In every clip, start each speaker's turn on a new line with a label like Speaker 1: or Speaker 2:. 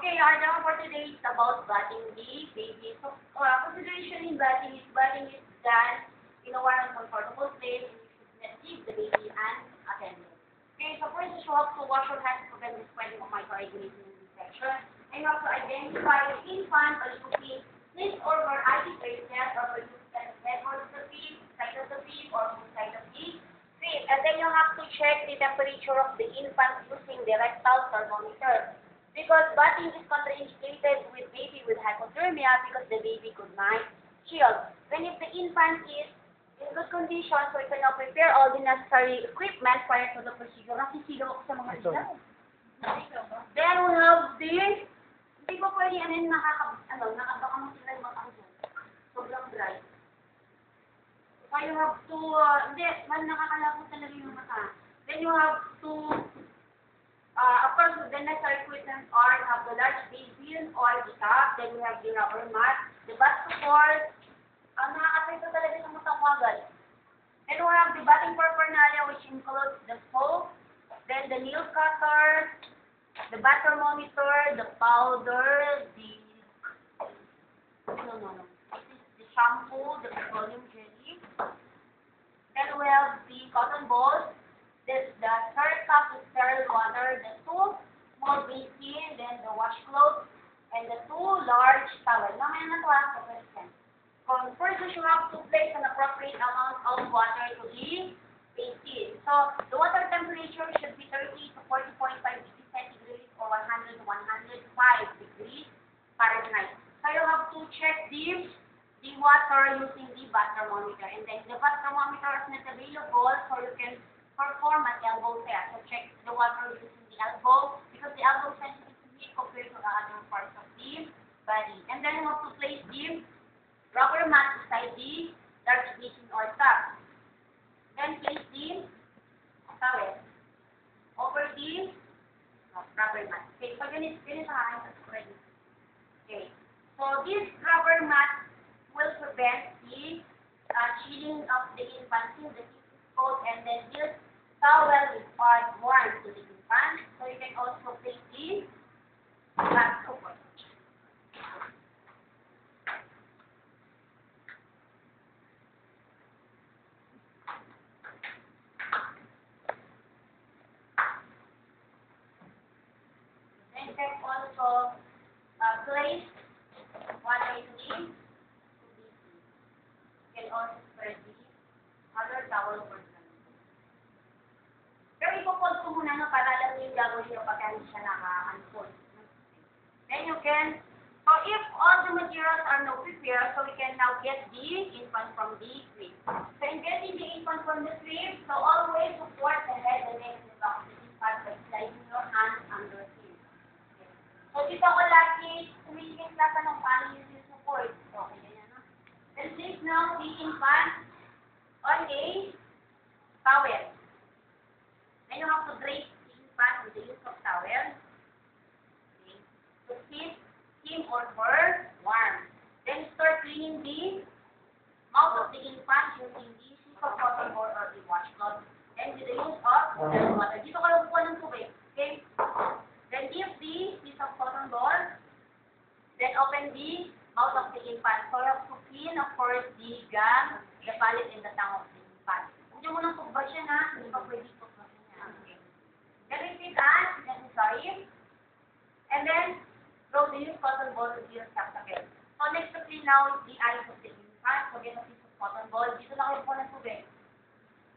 Speaker 1: Okay, our demo for today is about bathing the baby. So, consideration in bathing is done in a warm and comfortable place, and you should not leave the baby unattended. Okay, so first you have to wash your hands to prevent the spreading of microorganisms and infection. And you have to identify the infant by using his or her ID bracelet or by using the head of the feet, side of the feet, or both side of the feet. And then you have to check the temperature of the infant using the rectal thermometer. Because bathing is contraindicated with baby with hypothermia because the baby could not chill. When if the infant is in good condition, so you can now prepare all the necessary equipment prior to the procedure. Nasisigaw ako sa mga ilaw. Then we have the, hindi ko pwede nakabaka mo sila yung mata ko dyan. Sobrang dry. So you have to, hindi, nakakalapot talaga yung mata. Then you have to, of course, the necessary equipment are, you have the large basin or the cup, then we have the rubber mat, the bath support, nakakapito talaga sa matang wagal. Then we have the bathing paraphernalia, which includes the soap, then the nail cutter, the bath thermometer, the powder, the shampoo, the petroleum jelly. Then we have the cotton balls, the sterile cup with sterile water, the two small basin, then the washcloth, and the two large towels. Mamaya na ito sa question. First, you have to place an appropriate amount of water to the basin. So, the water temperature should be 30 to 40.5 degrees centigrade or 100 to 105 degrees Fahrenheit. So, you have to check the water using the bath thermometer. And then, the bath thermometer is not available, so you can perform an elbow test. So, check the water using the elbow because the elbow is sensitive to heat compared to the other parts of the body. And then, you have to place the rubber mat beside the large basin or tub. Then place the towel over the rubber mat. Okay, so ganito ready. Okay, so this rubber mat will prevent the chilling of the infant since the heat is cold, and then this towel is warm to the infant. So you can also place the bath support. And then also place water in the you can also spread the other towel for them. Pero ipopod ko muna para alam yung gagawin nyo pagka hindi siya naka-unfold. Then you can, so if all the materials are now prepared, so we can now get the infant from the crib. So in getting the infant from the crib, so always support the head, the neck, the back of the infant by sliding your hands under him. Okay. So dito ko lagi, tumingin ka ng paano yung support. Okay, yan na. Then place now the infant on a towel. Then you have to drape the infant with the use of towel. Okay. To keep him or her warm. Then start cleaning the mouth of the infant using the sheet of cotton ball or the washcloth. And with the use of water. Dito ka lang kuha ng tubig. Okay? Then dip the piece of cotton ball. Then open the mouth of the infant. So you have to clean, of course, the gum, the palate, and the tongue of the infant. Huwag nyo munang tugba siya na. Hindi pa pwede tugba niya. Okay. Then repeat as necessary. And then throw the used cotton ball to the spectacle. So next to clean now is the eyes of the infant. So get a piece of cotton ball. Dito na kayo po ng tubig.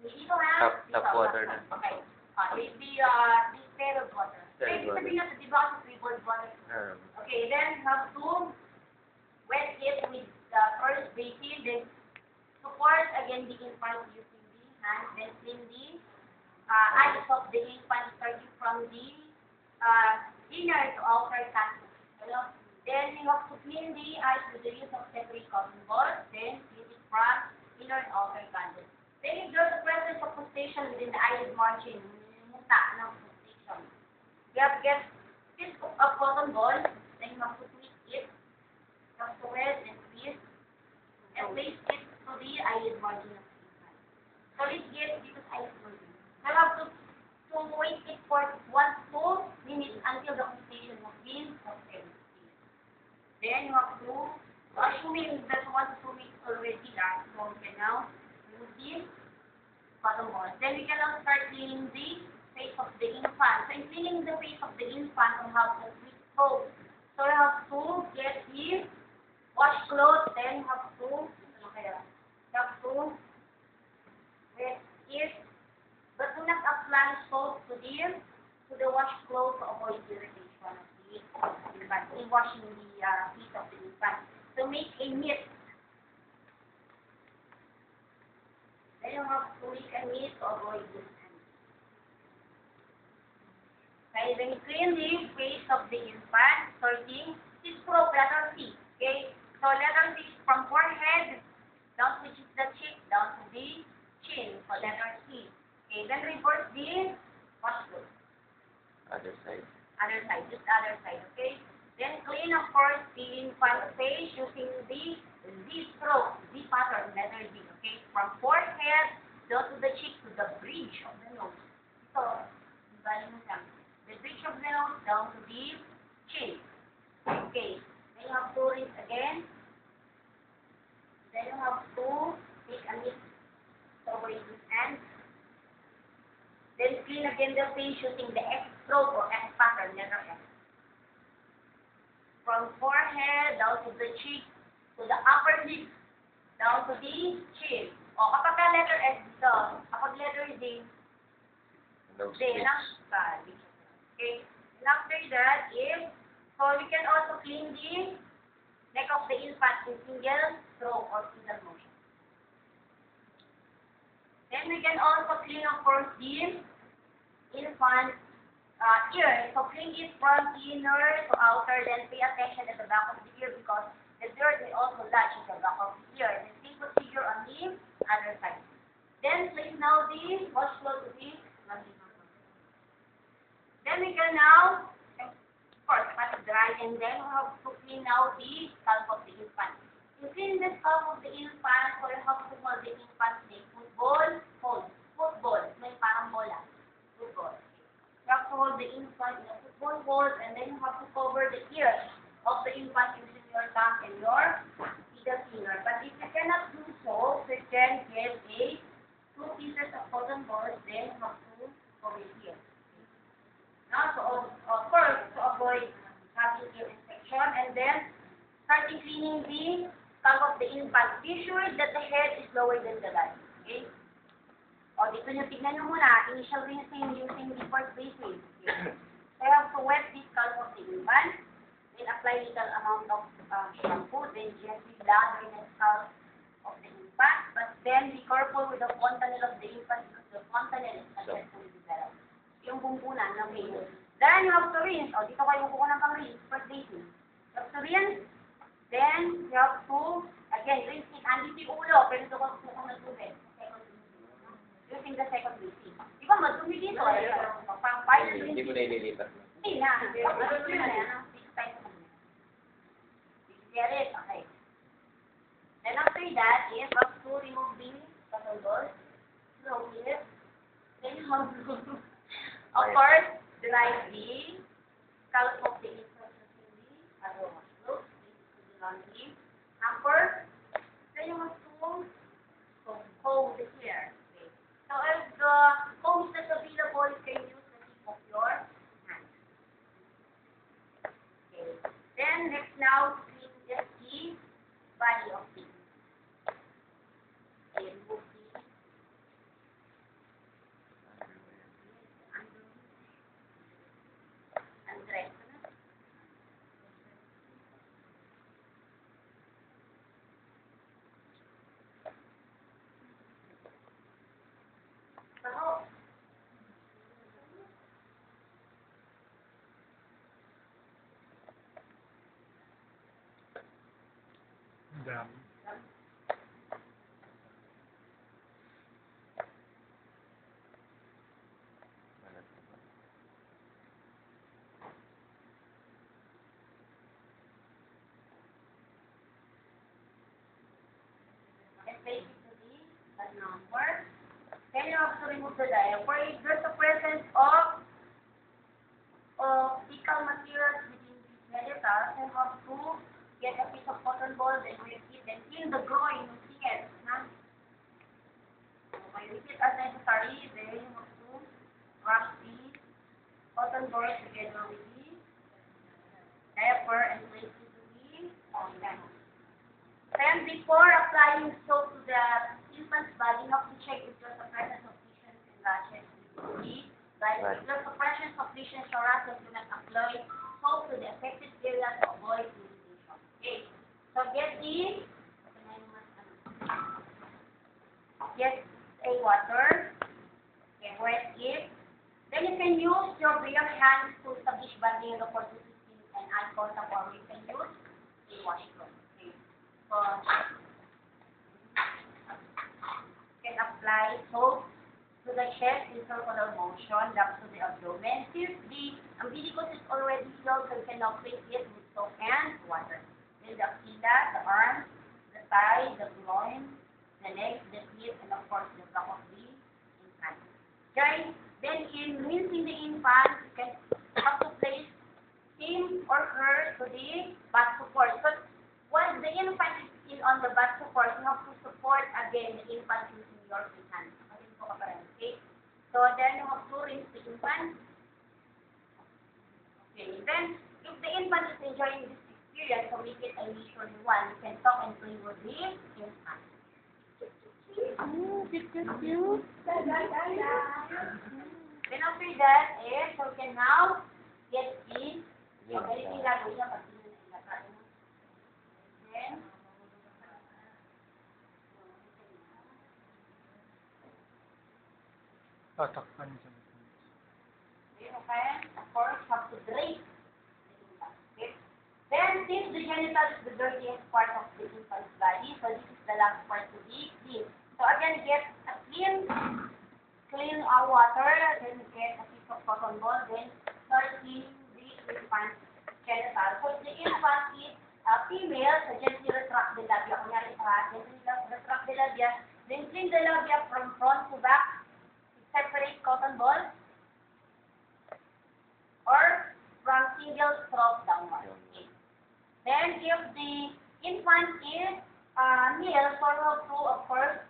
Speaker 1: Dito ha.
Speaker 2: Tap water na.
Speaker 1: Okay. The sterile water. Okay, sabihin natin, di ba kasi flavored water? Okay, then have to wet it with the first basin, then support again the infant using the hand, then clean the eyes of the infant starting from the inner to outer canthus. Then you have to clean the eyes with the use of separate cotton balls, then clean it from inner and outer canthus. Then if there's a presence of pulsation within the eyelid margin, muta ng pulsation. You have to get a piece of cotton ball, then you have to twist it, you have to wet and twist, and place it to the eyelid margin of the infant. So let's get this eyelid margin. You have to wait it for 1 to 2 minutes until the pulsation has been obtained. Then you have to, assuming that one swimming is already done, so we can now remove this bottom ball. Then we can now start cleaning the face of the infant. So in cleaning the face of the infant, we have to quick soap. So you have to get the washcloth, then you have to get it, but do not apply soap to the washcloth to avoid irritation of the infant in washing the feet of the infant. To make a mitt, then you have to make a mitt to avoid this. Okay, then you clean the face of the infant, starting this stroke, letter C. Okay, so letter C is from forehead down to which is the cheek, down to the chin. So letter C. Okay, then reverse the washcloth.
Speaker 2: Other side.
Speaker 1: Other side, just other side, okay? Then clean, of course, the infant face using the Z stroke, Z pattern, letter Z, okay? From forehead down to the cheek to the bridge of the nose. So, the bridge of the nose down to the chin. Okay, then you have to rinse again. Then you have to take a mix over this end. Then clean again the face using the X stroke or X pattern, letter X. From forehead down to the cheek, to the upper lip, down to the chin. O kapag ka letter S dito, kapag letter Z, then okay. And after that is, so we can also clean the neck of the infant in single stroke or single motion. Then we can also clean, of course, the infant ear. So clean it from inner to outer, then pay attention at the back of the ear because the dirt may also lodge in the back of the ear. The same procedure on the other side. Then place now the washcloth to the Then we can now, of course, let it dry, and then we have to clean now the scalp of the infant. To clean the scalp of the infant, so you have to hold the infant like football, may parang bola, football. You have to hold the infant in a football hold, and then you have to cover the ears of the infant using your tongue and your middle finger. But if you cannot do so, you can get two pieces of cotton balls, then you have to cover it here. Now, so of course, to avoid having ear infection, and then starting cleaning the scalp of the infant. Be sure that the head is lower than the body. Okay? O, dito nyo, tignan nyo muna, initial rinsing using the first basin. Okay? So, you have to wet the scalp of the infant, then apply little amount of shampoo, then gently lather the scalp of the infant, but then be careful with the fontanelle of the infant because the fontanelle is successfully developed. Yung bumbunan ng mayo. Then you have to rinse. O, dito kayo kukuha ng pang-rinse, first basin. You have to rinse. Then, you have to, again, rinse it. Andito yung ulo, pero ito kung ng tubig. Using the second basin. Di ba, madumi dito. Pang final rinse.
Speaker 2: Hindi mo na ililipat.
Speaker 1: Hindi na. Madumi na yan. Get it? Okay. Then after that, you have to remove the cotton balls. Slowly. Then you have to of course, dry the scalp of the infant using the aroma cloth, the laundry hamper. Then you have to comb the hair. Okay. So if the comb is not available, you can use the tip of your hand. Okay. Then next now, clean just the body of the infant. Okay, remove the undress. So, and place it to the number. Then you have to remove the diaper. If there's a presence of fecal materials within these genitals, you have to ball, then wet it, then clean the groin, yes, huh? Okay, repeat as necessary, then you have to wrap the cotton ball together with the diaper and place it to the organ. Then before applying soap to the infant's body, you have to check if there's a presence of lesions and rashes. Right? If there's a presence of lesions or rashes, do not apply soap to the affected area to avoid irritation. Okay. So get a water, okay, wet it. Then you can use your bare hands to establish barrier for the skin and alcohol, or you can use a washcloth. Okay. So you can apply soap to the chest in circular motion, up to the abdomen. Since the umbilicus is already healed, so you can now place it with soap and water. Then the axilla, the arms, the thigh, the groin, the legs, the feet, and of course the back of the infant. Okay? Then in rinsing the infant, you can have to place him or her to the butt support. So once the infant is still on the butt support, you have to support again the infant using your hand. Okay? So then you have to rinse the infant. Okay. Then if the infant is enjoying this experience, so make it a leisurely one, you can talk and play with the infant.
Speaker 3: Cute.
Speaker 1: Then after that, so you can now get in. Okay, then
Speaker 3: Tatakpan siya.
Speaker 1: okay, of course, have to drape. Okay. Then since the genitals is the dirtiest part of the infant's body, so this is the last part to be clean. So again, get a clean water, then get a piece of cotton ball, then start cleaning the infant's genitals. So if the infant is a female, so gently retract the labia. Kunyari sa gently retract the labia, then clean the labia from front to back. Separate cotton ball or from single stroke downward. Okay. Then if the infant is male, so you have to, of course,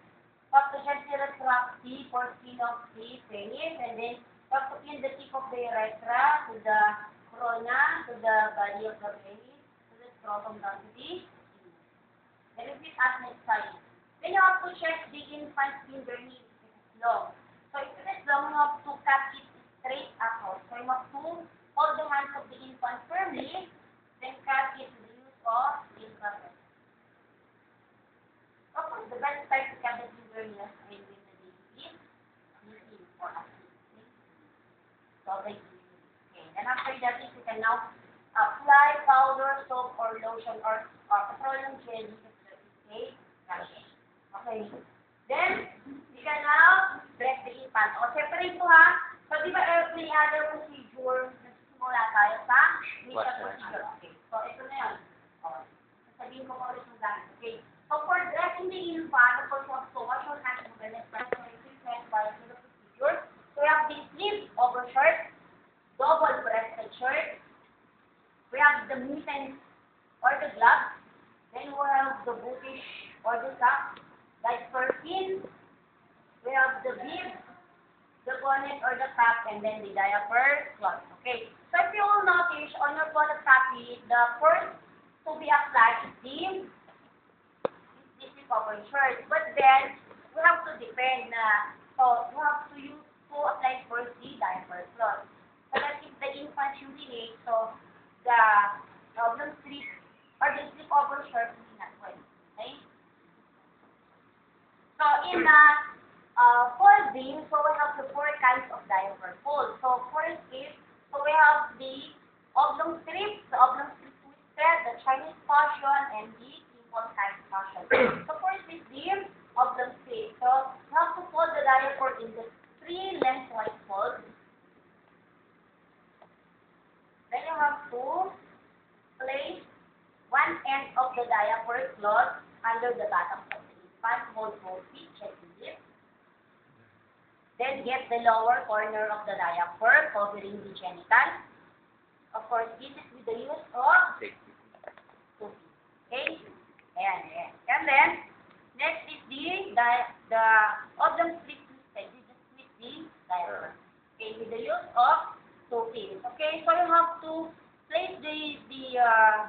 Speaker 1: have to gently retract the foreskin of the penis, and then have to clean the tip of the urethra to the corona, to the body of the penis, to the scrotum down to the penis. Then repeat as necessary. Then you have to check the infant's fingernails if it is long. So if it is long, you have to cut it straight across. So you have to hold the hands of the infant firmly, then cut it with the use of infrared. Of course, the best time to cut the fingernails is when the baby is sleeping or asleep. So they okay. Then after that, you can now apply powder, soap, or lotion, or petroleum jelly to the okay. Then you can now dress the infant. O, separate to ha. So, di ba every other procedure, nagsimula tayo sa initial procedure. Okay. So, ito na yun. O, sasabihin ko pa ulit yung gamit. Okay. So, for dressing the infant, of course, you have to wash your hands with the treatment while in the procedure. So, we have the sleeve overshirt, double-breasted shirt. We have the mittens or the gloves. Then we have the bootish or the sock, like perkin. We have the bib, the bonnet or the cap, and then the diaper cloth. Okay. So if you will notice on your product copy, the first to be applied is the cover shirt. But then we have to depend so you have to use to apply first the diaper cloth. So that if the infant urinate, so the oblong strip or the slip over shirt will not wet. Okay. So in folding, so we have the four kinds of diaper fold. So first is, so we have the oblong strip, twisted, the Chinese fashion, and the simple kind fashion. So first is the oblong strip. So you have to fold the diaper in the three lengthwise folds. Then you have to place one end of the diaper cloth under the bottom of the infant, hold both feet, check the lip. Then get the lower corner of the diaper covering the genitals. Of course, this is with the use of 2 feet. Okay? of them split twisted, you just split the diaphragm. Okay, with the use of two pins. Okay, so you have to place the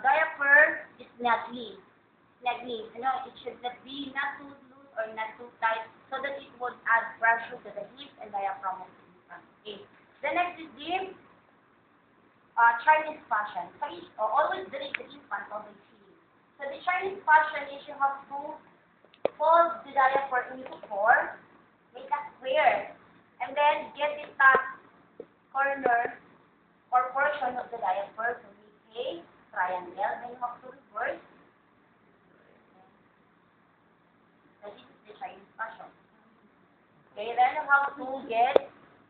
Speaker 1: diaphragm snugly. Snugly. You know, it should not be not too loose or not too tight, so that it would add pressure to the hips and diaphragm of the infant. Okay. The next is the Chinese fashion. So always direct the infant on the chin. So the Chinese fashion is you have to fold the diaphragm into four, make a square, and then get the top corner or portion of the diaphragm to make a triangle. Then you have to reverse. So this is the Chinese fashion. Okay, then you have to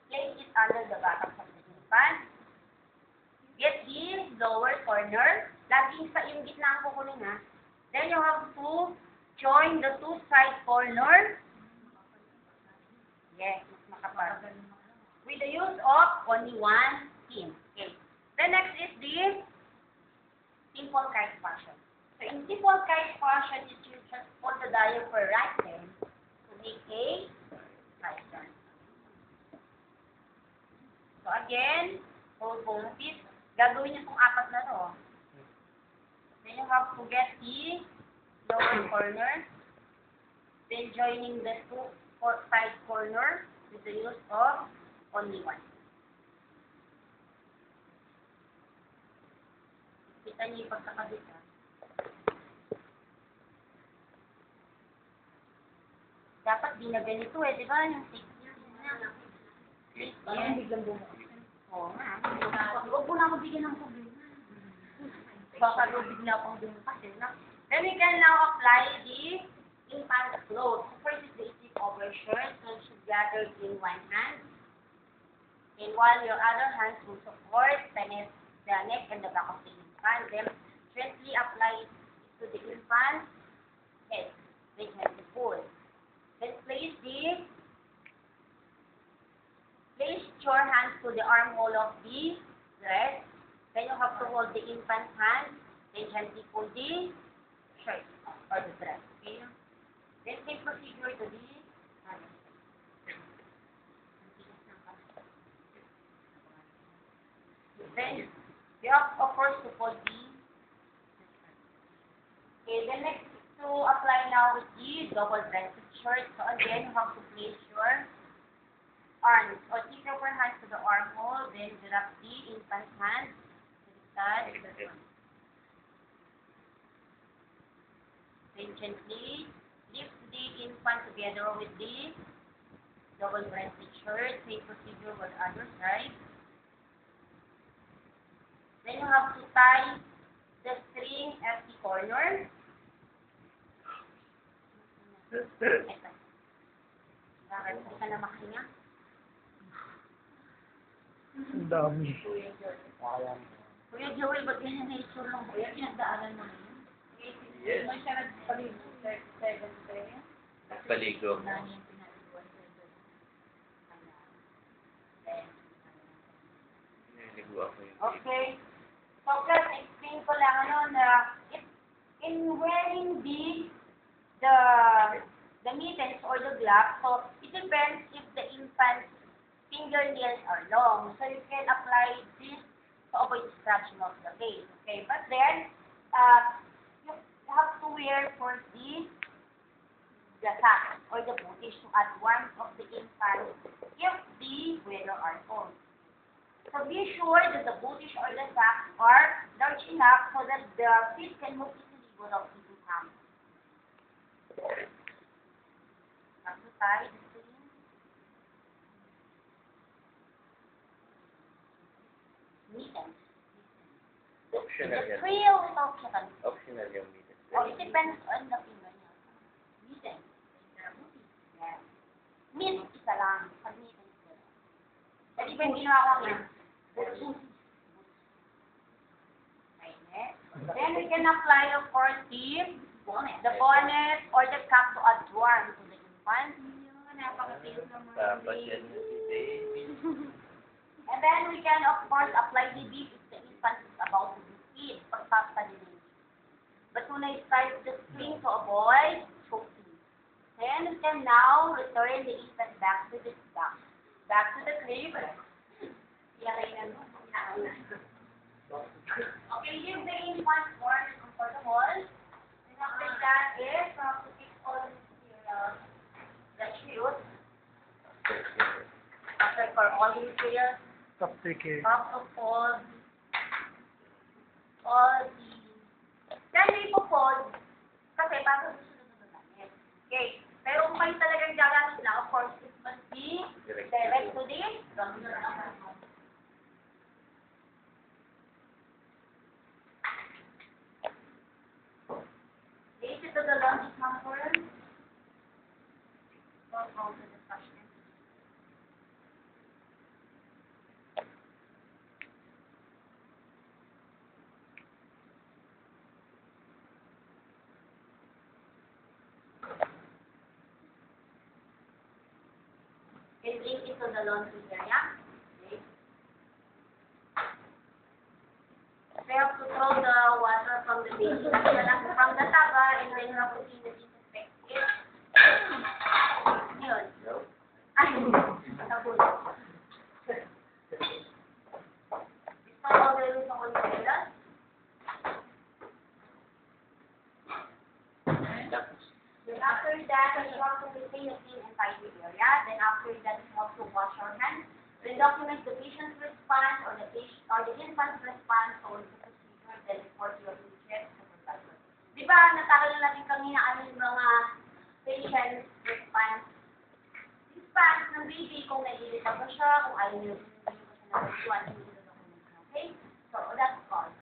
Speaker 1: place it under the buttocks of the infant. Get the lower corner. Laging sa yung gitna ang kukunin ha. Then you have to join the two side corner. Yes, mas makapal. With the use of only one pin. Okay. The next is the simple kite fashion. So in simple kite fashion, is you just fold the diaphragm right then to make a right turn. So again, hold both feet. Gagawin niyo itong apat na to. Then you have to get the lower corner. Then joining the two side corner with the use of only one. Kita niyo yung pagkakabit ha. Dapat di na ganito eh, di ba? Yung 6 years na. 6 years. Biglang bumukas. Oo nga. Huwag mo na mabigyan ng problema. Baka bigla akong bumukas eh. Then we can now apply the infant clothes. First is the easy over shirt. So it should gather in one hand. And while your other hand will support the neck and the back of the infant, then gently apply it to the infant's head. Then gently pull. Then place your hands to the armhole of the dress. Then you have to hold the infant's hand. Then gently pull the shirt or the dress. Okay? Then same procedure to the other side. Then you have, of course, to fold the. Okay, then next to apply now with the double-breasted shirt. So again, you have to place your arms or keep your hands to the armhole, then drop the infant's hand to the side. Then gently lift the infant together with the double-breasted shirt. Same procedure with the other side. Then you have to tie the string at the corner. Bakit? Hindi ka na makahinga?
Speaker 3: Ang dami.
Speaker 1: Kuya Joel, ba't ganyan na itsura lang? Kuya, pinagdaanan mo na yun?
Speaker 2: Yes.
Speaker 1: May siya nagpaligo. 7-3.
Speaker 2: Nagpaligo. Niligo ako yun.
Speaker 1: Okay. So, guys, explain ko lang na in wearing the mittens or the gloves, so it depends if the infant's fingernails are long. So you can apply this to avoid scratching of the face. Okay, but then you have to wear first the sock or the bootish to add warmth of the infant if the wearer are cold. So be sure that the bootish or the socks are large enough so that the feet can move easily without being cramped. Have to tie the string. Mittens.
Speaker 2: Optional
Speaker 1: The
Speaker 2: yan.
Speaker 1: frill without chicken.
Speaker 2: Optional yung meter.
Speaker 1: Oh, it depends on the fingernail. Mittens. Yeah. Meat, isa lang. Pag mittens, gano'n. Kasi ba yung ginawa ko nga? Then we can apply, of course, the bonnet or the cap to add warmth to the infant. Napaka-cute naman.
Speaker 2: Dapat yan yung baby.
Speaker 1: And then we can, of course, apply the bead if the infant is about to be feed. Pagpapalinig. But when I start the string to avoid choking. Then we can now return the infant back to the crib. Okay, give the infant warm and comfortable. And after that is to take all the materials that you use. After for all the materials,
Speaker 3: After care.
Speaker 1: of all the then ipopod kasi para susunod namin. Okay. Pero kung kayo talagang gagamit na, of course, it must be direct to the This is to the launch number. Don't go to the discussion. And bring it to the laundry area. Okay. We have to throw the water from the baby, from the taba, and then we have to clean the disinfect it. Yun. Ay, nabul. Gusto mo gawin sa concealer? Then after that, you have to maintain a clean and tidy area. Then after that, you have to wash your hands. Then document the patient's response or the infant's response or the procedure. Then report your immediate supervisor. Di ba, natagal na natin kanina ano yung mga patient's response ng baby, kung nag-irita ba siya, kung ayaw niyo, hindi ko siya nagustuhan,